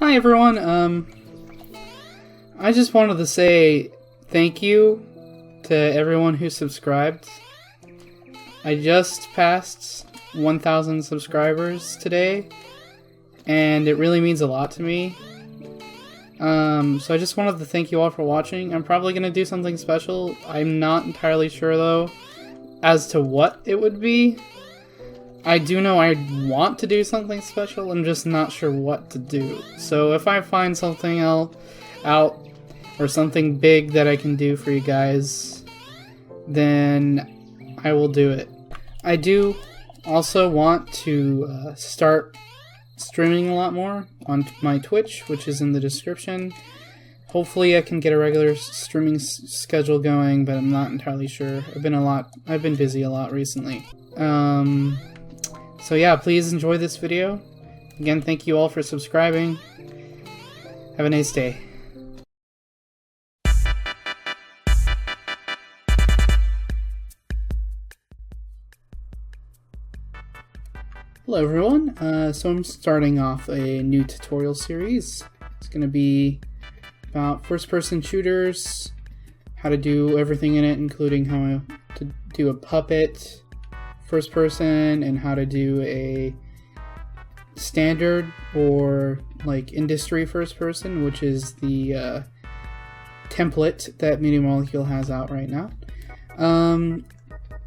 Hi everyone, I just wanted to say thank you to everyone who subscribed. I just passed 1,000 subscribers today, and it really means a lot to me. So I just wanted to thank you all for watching. I'm probably going to do something special. I'm not entirely sure though as to what it would be. I do know I want to do something special, I'm just not sure what to do. So if I find something out or something big that I can do for you guys, then I will do it. I do also want to start streaming a lot more on my Twitch, which is in the description. Hopefully I can get a regular streaming schedule going, but I'm not entirely sure. I've been busy a lot recently. So yeah, please enjoy this video. Again, thank you all for subscribing. Have a nice day. Hello everyone, so I'm starting off a new tutorial series. It's going to be about first-person shooters, how to do everything in it, including how to do a puppet first person and how to do a standard or like industry first person, which is the template that Media Molecule has out right now.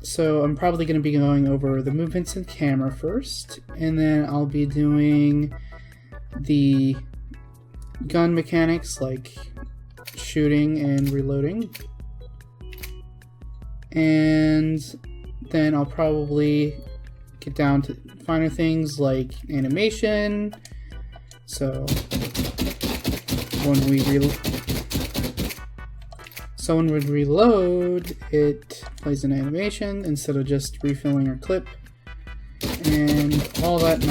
So I'm probably going to be going over the movements in camera first, and then I'll be doing the gun mechanics like shooting and reloading, and then I'll probably get down to finer things like animation. So when we reload, it plays an animation instead of just refilling our clip, and all that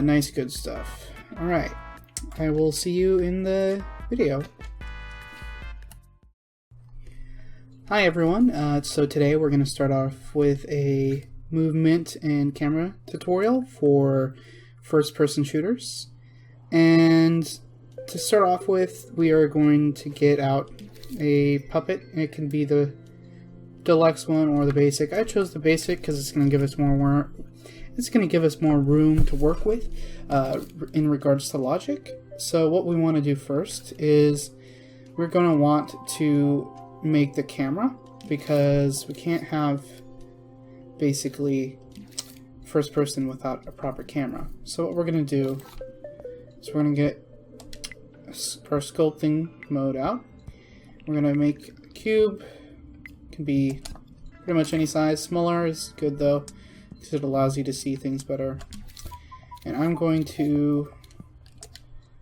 nice good stuff. Alright, I will see you in the video. Hi everyone, so today we're going to start off with a movement and camera tutorial for first-person shooters. And to start off with, we are going to get out a puppet. It can be the deluxe one or the basic. I chose the basic because it's going to give us more room to work with in regards to logic. So what we want to do first is we're going to want to make the camera, because we can't have basically first person without a proper camera. So what we're going to do is we're going to get our sculpting mode out. We're going to make a cube. It can be pretty much any size. Smaller is good though, because it allows you to see things better. And I'm going to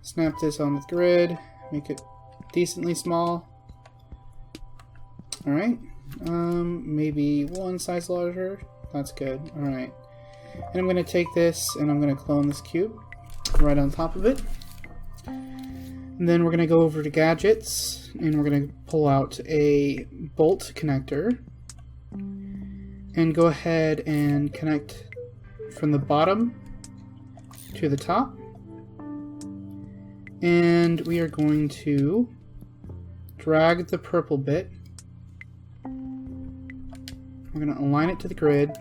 snap this on the grid, make it decently small. Alright, maybe one size larger. That's good. Alright. And I'm going to take this and I'm going to clone this cube right on top of it. And then we're going to go over to gadgets and we're going to pull out a bolt connector and go ahead and connect from the bottom to the top. And we are going to drag the purple bit. We're going to align it to the grid,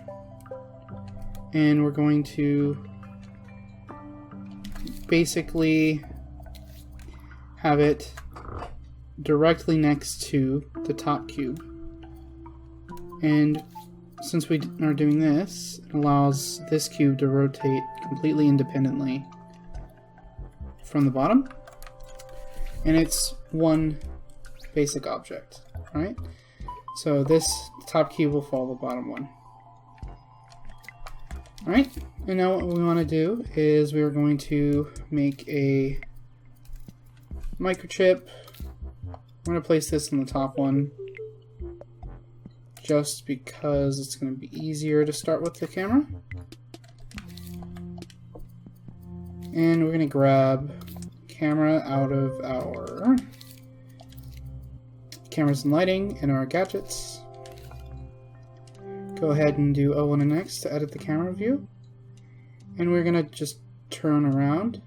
and we're going to basically have it directly next to the top cube. And since we are doing this, it allows this cube to rotate completely independently from the bottom, and it's one basic object. Alright, so this top cube will follow the bottom one. Alright, and now what we want to do is we're going to make a microchip. I'm going to place this in the top one just because it's going to be easier to start with the camera. And we're going to grab camera out of our cameras and lighting and our gadgets. Go ahead and do O1 and X to edit the camera view. And we're going to just turn around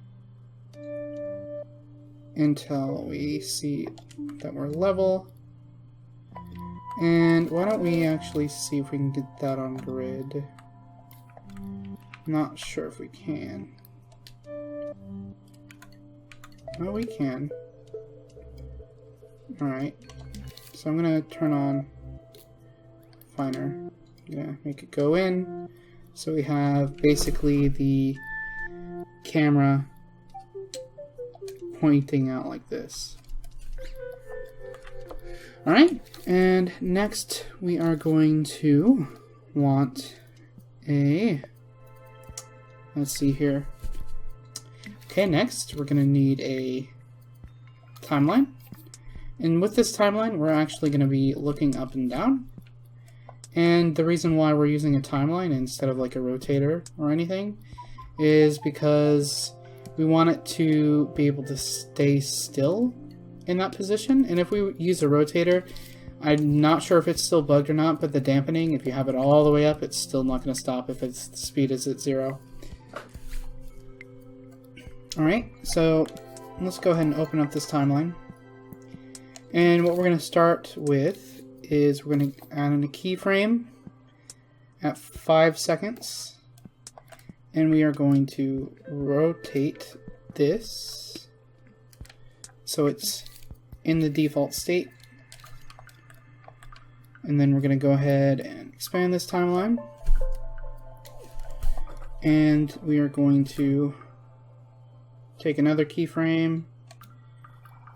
until we see that we're level. And why don't we actually see if we can get that on grid? Not sure if we can. No, we can. Alright. So I'm gonna turn on Finer. I'm gonna make it go in. So we have basically the camera pointing out like this. Alright, and next we are going to want a, let's see here. Okay, next we're going to need a timeline. And with this timeline, we're actually going to be looking up and down. And the reason why we're using a timeline instead of like a rotator or anything is because we want it to be able to stay still in that position. And if we use a rotator, I'm not sure if it's still bugged or not, but the dampening, if you have it all the way up, it's still not going to stop if its the speed is at 0. Alright, so let's go ahead and open up this timeline. And what we're going to start with is we're going to add in a keyframe at 5 seconds. And we are going to rotate this so it's in the default state. And then we're going to go ahead and expand this timeline. And we are going to take another keyframe,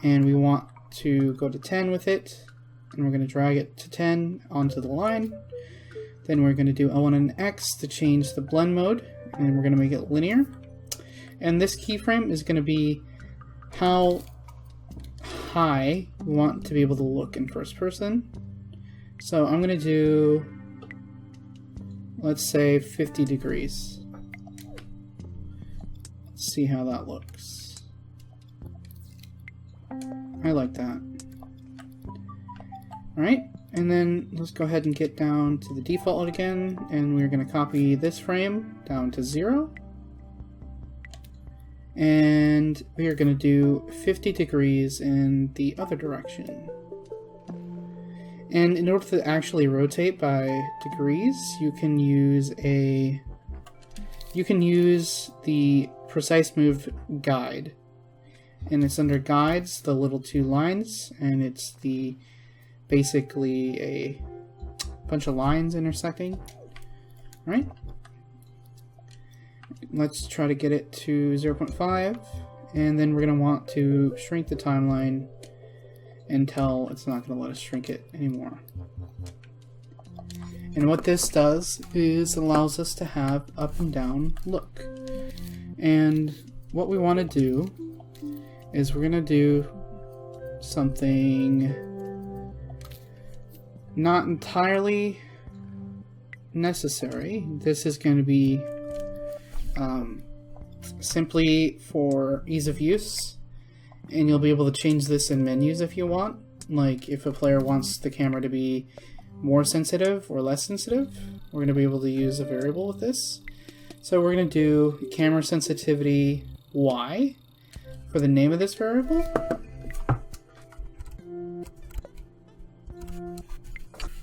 and we want to go to 10 with it, and we're going to drag it to 10 onto the line. Then we're going to do L1 and X to change the blend mode, and we're going to make it linear. And this keyframe is going to be how high we want to be able to look in first person. So I'm going to do, let's say 50 degrees. Let's see how that looks. I like that. Alright, and then let's go ahead and get down to the default again, and we're going to copy this frame down to 0. And we are going to do 50 degrees in the other direction. And in order to actually rotate by degrees, you can use the precise move guide. And it's under guides, the little 2 lines, and it's basically a bunch of lines intersecting. Right? Let's try to get it to 0.5, and then we're going to want to shrink the timeline until it's not going to let us shrink it anymore. And what this does is allows us to have up and down look. And what we want to do is we're going to do something not entirely necessary. This is going to be simply for ease of use, and you'll be able to change this in menus if you want. Like if a player wants the camera to be more sensitive or less sensitive, we're going to be able to use a variable with this. So we're going to do camera sensitivity Y for the name of this variable.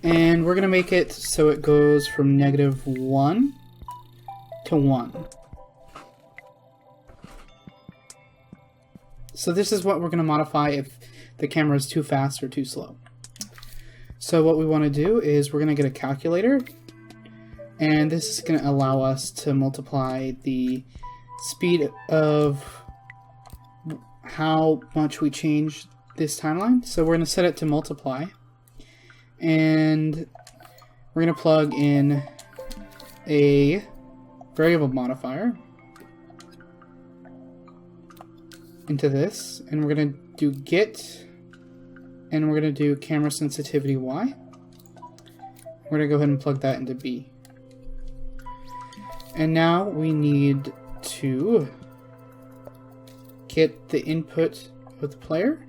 And we're going to make it so it goes from -1 to 1. So this is what we're going to modify if the camera is too fast or too slow. So what we want to do is we're going to get a calculator, and this is going to allow us to multiply the speed of how much we change this timeline. So we're going to set it to multiply, and we're going to plug in a variable modifier into this, and we're going to do get, and we're going to do camera sensitivity Y. We're going to go ahead and plug that into B. And now we need to get the input of the player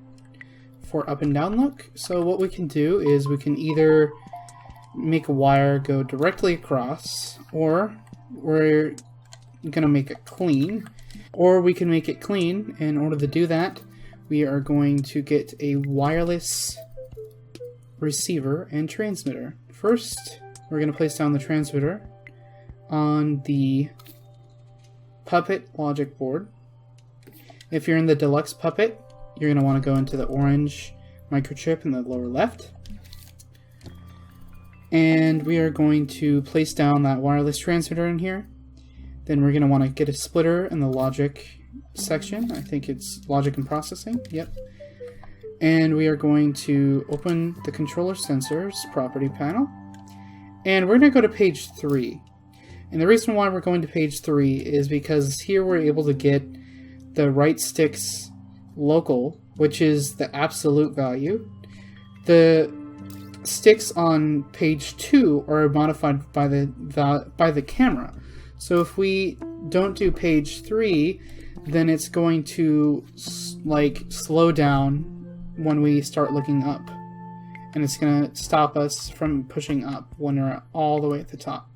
for up and down look. So what we can do is we can either make a wire go directly across, or going to make it clean. Or we can make it clean. In order to do that, we are going to get a wireless receiver and transmitter. First, we're going to place down the transmitter on the Puppet logic board. If you're in the Deluxe Puppet, you're going to want to go into the orange microchip in the lower left. And we are going to place down that wireless transmitter in here. Then we're going to want to get a splitter in the logic section. I think it's logic and processing. Yep. And we are going to open the controller sensors property panel. And we're going to go to page 3. And the reason why we're going to page 3 is because here we're able to get the right stick's local, which is the absolute value. The sticks on page 2 are modified by the camera. So if we don't do page 3, then it's going to slow down when we start looking up. And it's going to stop us from pushing up when we're all the way at the top.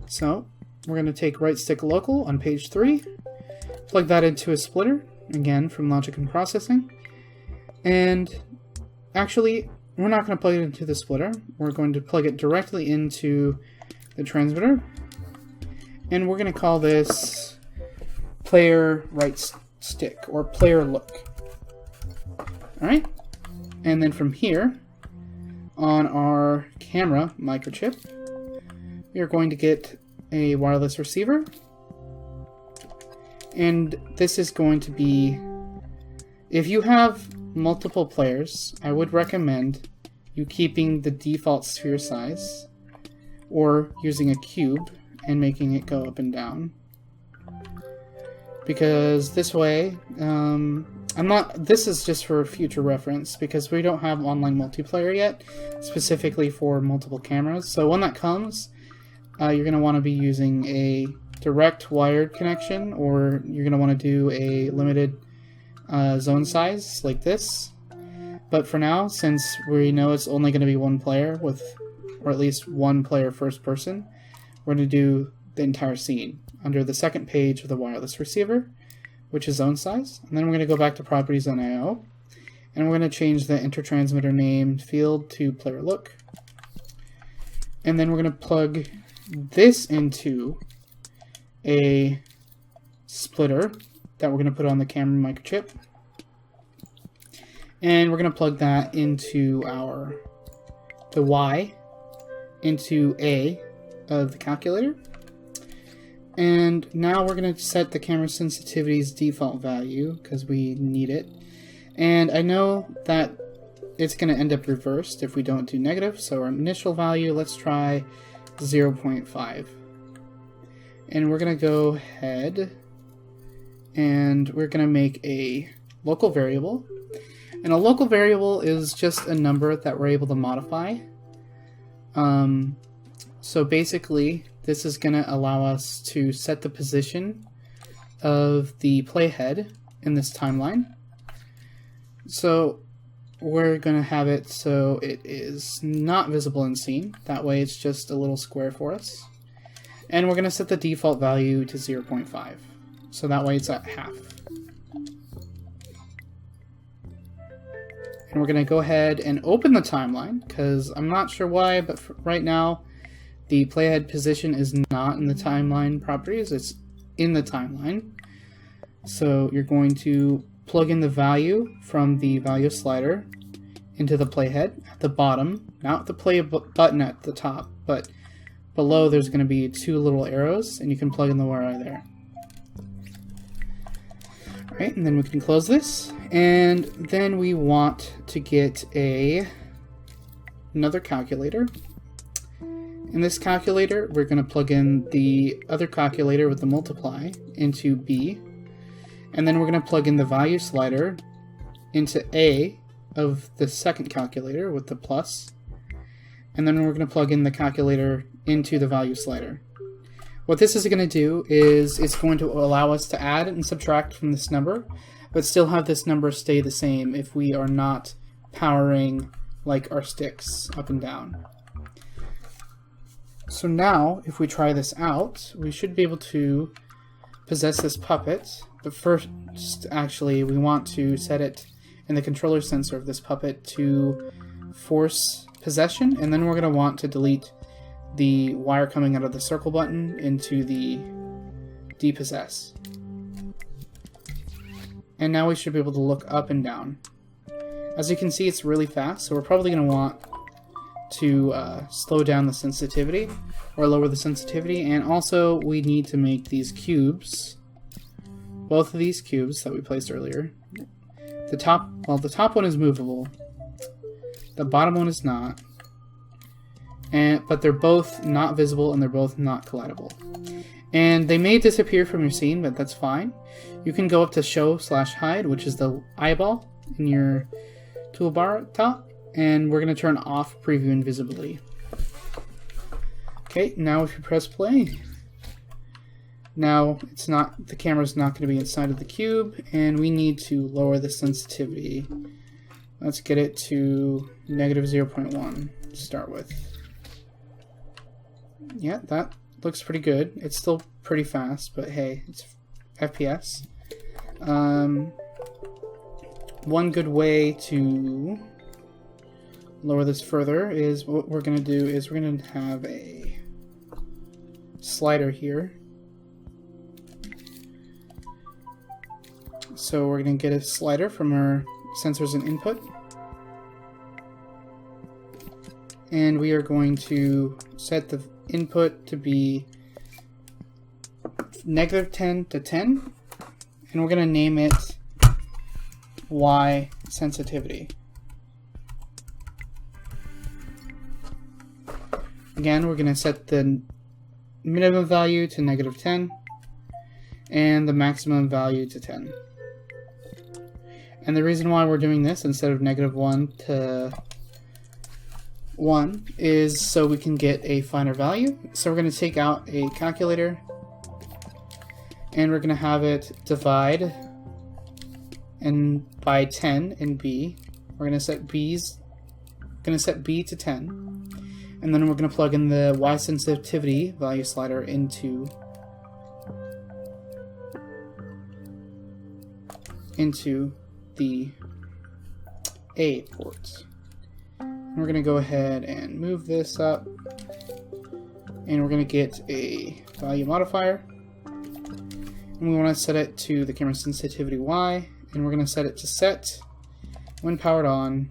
So we're going to take right stick local on page 3, plug that into a splitter, again from logic and processing. And actually, we're not going to plug it into the splitter. We're going to plug it directly into the transmitter. And we're going to call this player right stick, or player look. Alright? And then from here, on our camera microchip, we are going to get a wireless receiver. And this is going to be, if you have multiple players, I would recommend you keeping the default sphere size, or using a cube and making it go up and down. Because this way, this is just for future reference, because we don't have online multiplayer yet, specifically for multiple cameras. So when that comes, you're going to want to be using a direct wired connection, or you're going to want to do a limited zone size like this. But for now, since we know it's only going to be one player with, or at least one player first person, we're going to do the entire scene under the second page of the wireless receiver, which is zone size. And then we're going to go back to properties on IO, and we're going to change the intertransmitter name field to player look. And then we're going to plug this into a splitter that we're going to put on the camera microchip. And we're going to plug that into the Y into A of the calculator. And now we're going to set the camera sensitivity's default value, because we need it. And I know that it's going to end up reversed if we don't do negative, so our initial value, let's try 0.5. And we're going to go ahead and we're going to make a local variable. And a local variable is just a number that we're able to modify. So basically, this is going to allow us to set the position of the playhead in this timeline. So we're going to have it so it is not visible in scene. That way it's just a little square for us. And we're going to set the default value to 0.5. So that way it's at half. And we're going to go ahead and open the timeline, because I'm not sure why, but right now the playhead position is not in the timeline properties, it's in the timeline. So you're going to plug in the value from the value slider into the playhead at the bottom, not the play button at the top, but below there's going to be 2 little arrows, and you can plug in the wire there. Alright, and then we can close this, and then we want to get another calculator. In this calculator, we're going to plug in the other calculator with the multiply into B, and then we're going to plug in the value slider into A of the second calculator with the plus, and then we're going to plug in the calculator into the value slider. What this is going to do is it's going to allow us to add and subtract from this number, but still have this number stay the same if we are not powering like our sticks up and down. So now, if we try this out, we should be able to possess this puppet. But first, actually, we want to set it in the controller sensor of this puppet to force possession, and then we're going to want to delete the wire coming out of the circle button into the depossess. And now we should be able to look up and down. As you can see, it's really fast, so we're probably going to want to slow down the sensitivity, or lower the sensitivity, and also we need to make these cubes, both of these cubes that we placed earlier. The top one is movable, the bottom one is not, but they're both not visible and they're both not collidable. And they may disappear from your scene, but that's fine. You can go up to show/hide, which is the eyeball in your toolbar at top, and we're going to turn off preview invisibility. Okay, now if you press play, now the camera's not going to be inside of the cube, and we need to lower the sensitivity. Let's get it to -0.1 to start with. Yeah, that looks pretty good. It's still pretty fast, but hey, it's FPS. One good way to lower this further is what we're going to do is we're going to have a slider here. So we're going to get a slider from our sensors and input, and we are going to set the input to be -10 to 10, and we're going to name it Y sensitivity. Again, we're going to set the minimum value to -10 and the maximum value to 10. And the reason why we're doing this instead of -1 to 1 is so we can get a finer value. So we're going to take out a calculator and we're going to have it divide by 10 in B. We're going to set B to 10, and then we're going to plug in the Y sensitivity value slider into the A port. And we're going to go ahead and move this up, and we're going to get a value modifier, and we want to set it to the camera sensitivity Y, and we're going to set it to set when powered on,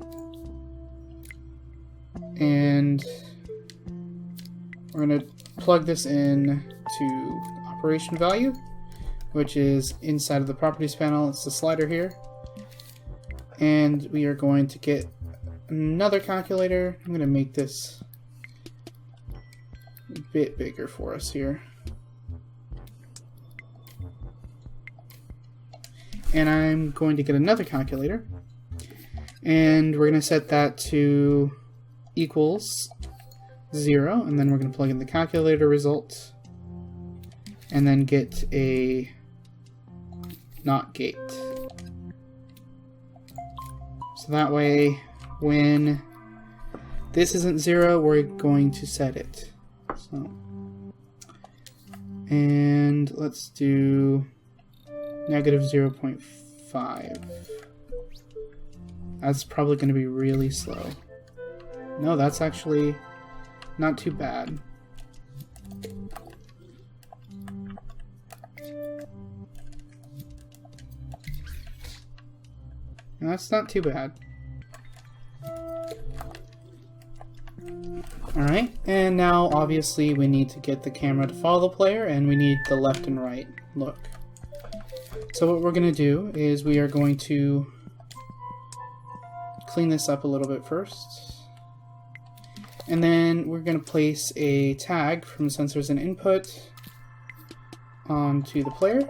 and we're going to plug this in to operation value, which is inside of the properties panel. It's the slider here, and we are going to get another calculator. I'm going to make this a bit bigger for us here, and I'm going to get another calculator, and we're going to set that to equals 0, and then we're going to plug in the calculator result and then get a NOT gate. So that way, when this isn't 0, we're going to set it. So, and let's do -0.5. That's probably going to be really slow. No, that's actually not too bad. No, that's not too bad. Alright, and now obviously we need to get the camera to follow the player, and we need the left and right look. So what we're going to do is we are going to clean this up a little bit first. And then we're going to place a tag from sensors and input onto the player,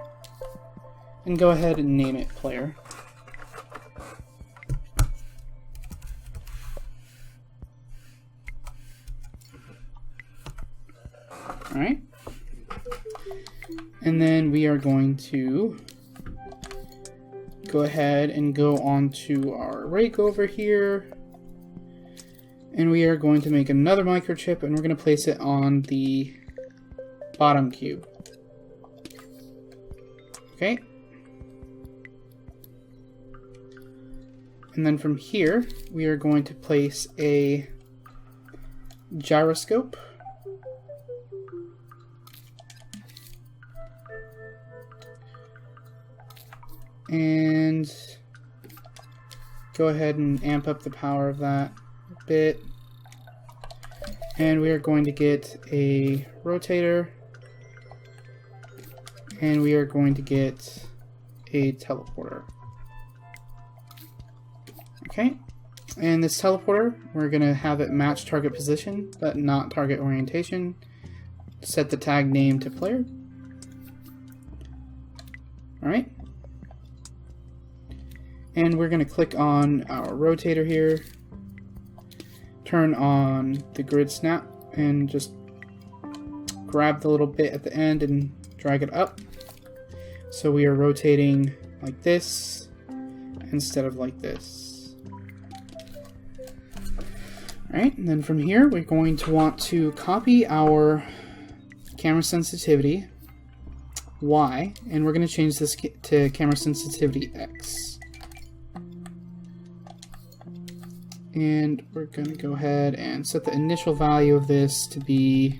and go ahead and name it player. Alright. And then we are going to go ahead and go onto our rake over here, and we are going to make another microchip, and we're going to place it on the bottom cube. Okay. And then from here, we are going to place a gyroscope. And go ahead and amp up the power of that a bit. And we are going to get a rotator. And we are going to get a teleporter. Okay. And this teleporter, we're going to have it match target position, but not target orientation. Set the tag name to player. Alright. And we're going to click on our rotator here, turn on the grid snap, and just grab the little bit at the end and drag it up. So we are rotating like this instead of like this. Alright, and then from here we're going to want to copy our camera sensitivity Y, and we're going to change this to camera sensitivity X. And we're going to go ahead and set the initial value of this to be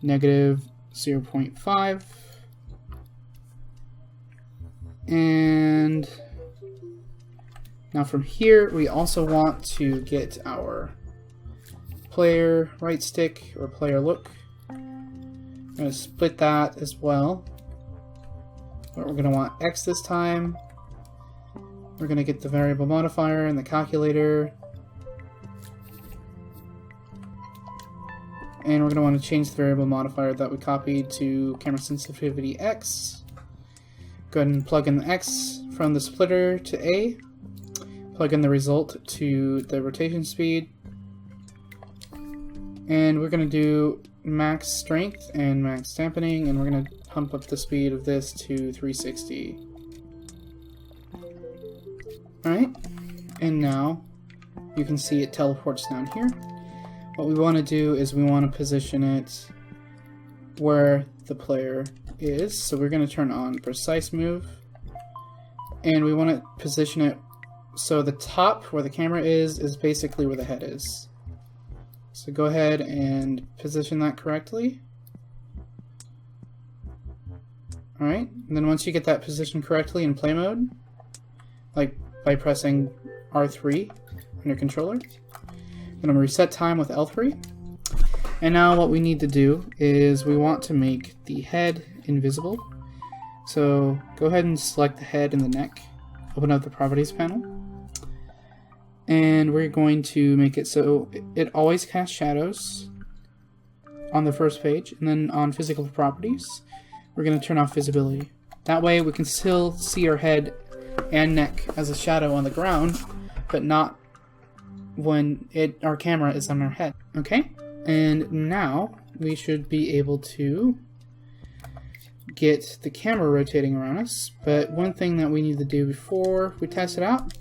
negative 0.5. And now from here, we also want to get our player right stick or player look. I'm going to split that as well. But we're going to want X this time. We're going to get the variable modifier and the calculator. And we're going to want to change the variable modifier that we copied to camera sensitivity X. Go ahead and plug in the X from the splitter to A. Plug in the result to the rotation speed. And we're going to do max strength and max dampening, and we're going to pump up the speed of this to 360. Alright, and now you can see it teleports down here. What we want to do is we want to position it where the player is. So we're going to turn on precise move, and we want to position it so the top where the camera is basically where the head is. So go ahead and position that correctly. Alright, and then once you get that positioned correctly in play mode, like by pressing R3 on your controller, I'm going to reset time with L3. And now what we need to do is we want to make the head invisible. So go ahead and select the head and the neck. Open up the properties panel. And we're going to make it so it always casts shadows on the first page. And then on physical properties, we're going to turn off visibility. That way we can still see our head and neck as a shadow on the ground, but not when our camera is on our head. Okay, and now we should be able to get the camera rotating around us. But one thing that we need to do before we test it out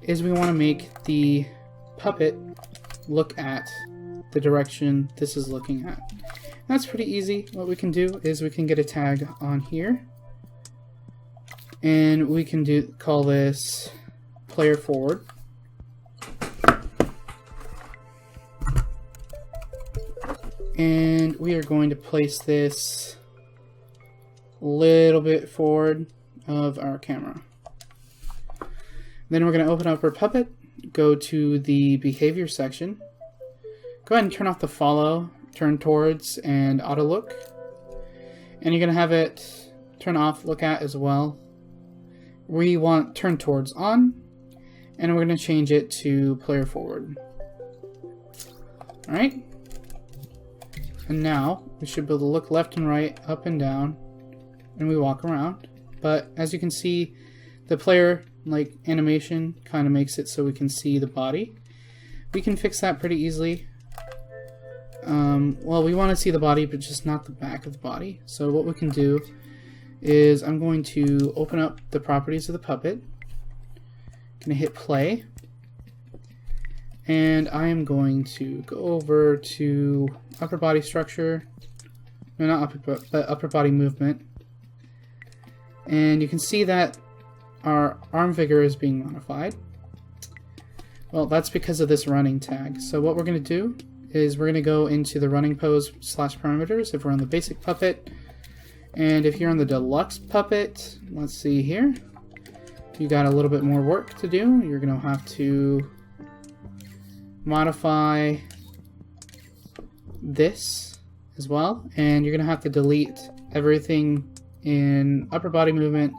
is we want to make the puppet look at the direction this is looking at. That's pretty easy. What we can do is we can get a tag on here, and we can call this player forward. And we are going to place this a little bit forward of our camera. Then we're going to open up our puppet, go to the behavior section, go ahead and turn off the follow, turn towards, and auto look. And you're going to have it turn off look at as well. We want turn towards on, and we're going to change it to player forward. Alright. And now we should be able to look left and right, up and down, and we walk around. But as you can see, the player animation kind of makes it so we can see the body. We can fix that pretty easily. Well, we want to see the body, but just not the back of the body. So what we can do is I'm going to open up the properties of the puppet. I'm going to hit play. And I am going to go over to upper body structure. No, not upper, but upper body movement. And you can see that our arm vigor is being modified. Well, that's because of this running tag. So what we're going to do is we're going to go into the running pose / parameters if we're on the basic puppet. And if you're on the deluxe puppet, let's see here, you got a little bit more work to do. You're going to have to modify this as well, and you're going to have to delete everything in upper body movement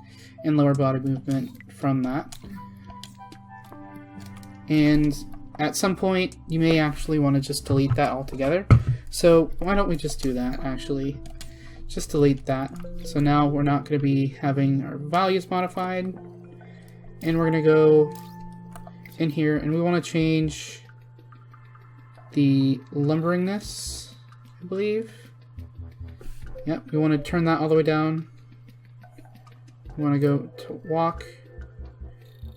and lower body movement from that. And at some point you may actually want to just delete that altogether. So why don't we just do that actually? Just delete that. So now we're not going to be having our values modified, and we're going to go in here and we want to change the lumberingness, I believe. Yep, we want to turn that all the way down. We want to go to walk,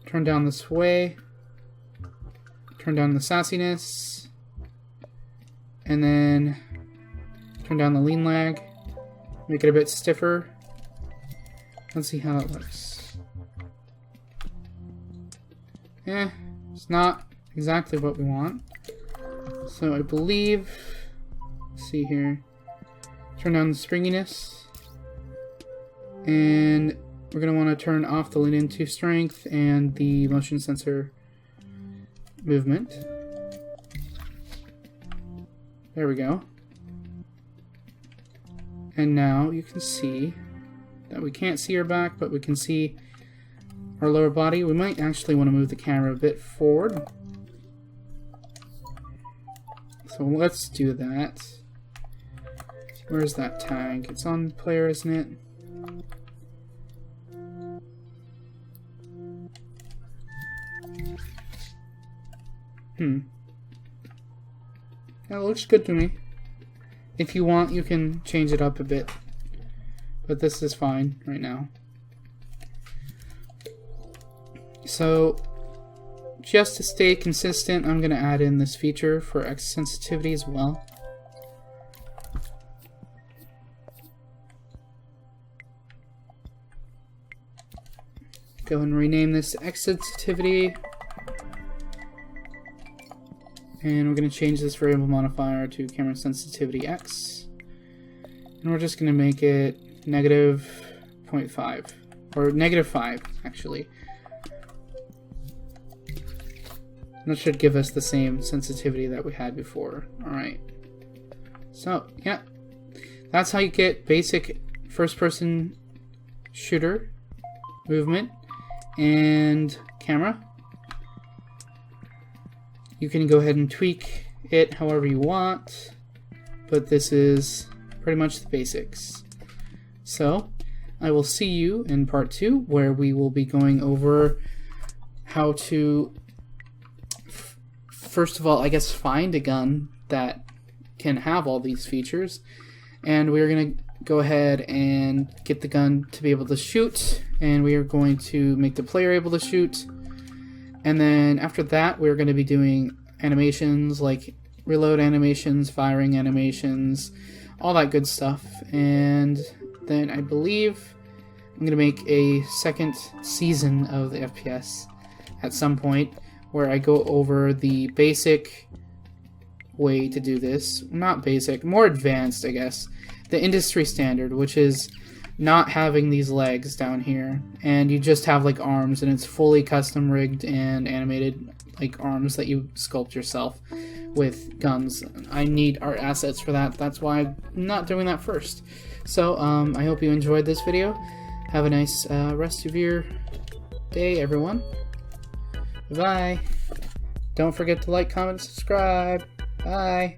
turn down the sway, turn down the sassiness, and then turn down the lean lag, make it a bit stiffer. Let's see how it looks. It's not exactly what we want. So I believe, let's see here, turn down the springiness, and we're going to want to turn off the lean into strength and the motion sensor movement. There we go. And now you can see that we can't see our back, but we can see our lower body. We might actually want to move the camera a bit forward. So let's do that. Where's that tag? It's on player, isn't it? That looks good to me. If you want, you can change it up a bit, but this is fine right now. So just to stay consistent, I'm going to add in this feature for X sensitivity as well. Go and rename this to X sensitivity. And we're going to change this variable modifier to camera sensitivity X. And we're just going to make it -0.5. Or -5, actually. That should give us the same sensitivity that we had before. Alright. So, yeah. That's how you get basic first-person shooter movement and camera. You can go ahead and tweak it however you want, but this is pretty much the basics. So, I will see you in part 2, where we will be going over how to, first of all, I guess, find a gun that can have all these features, and we're going to go ahead and get the gun to be able to shoot, and we are going to make the player able to shoot. And then after that, we're going to be doing animations like reload animations, firing animations, all that good stuff. And then I believe I'm going to make a second season of the FPS at some point where I go over the basic way to do this. Not basic, more advanced, I guess. The industry standard, which is not having these legs down here, and you just have like arms, and it's fully custom rigged and animated like arms that you sculpt yourself with guns. I need art assets for that. That's why I'm not doing that first. So I hope you enjoyed this video. Have a nice rest of your day, everyone. Bye. Don't forget to like, comment, subscribe. Bye.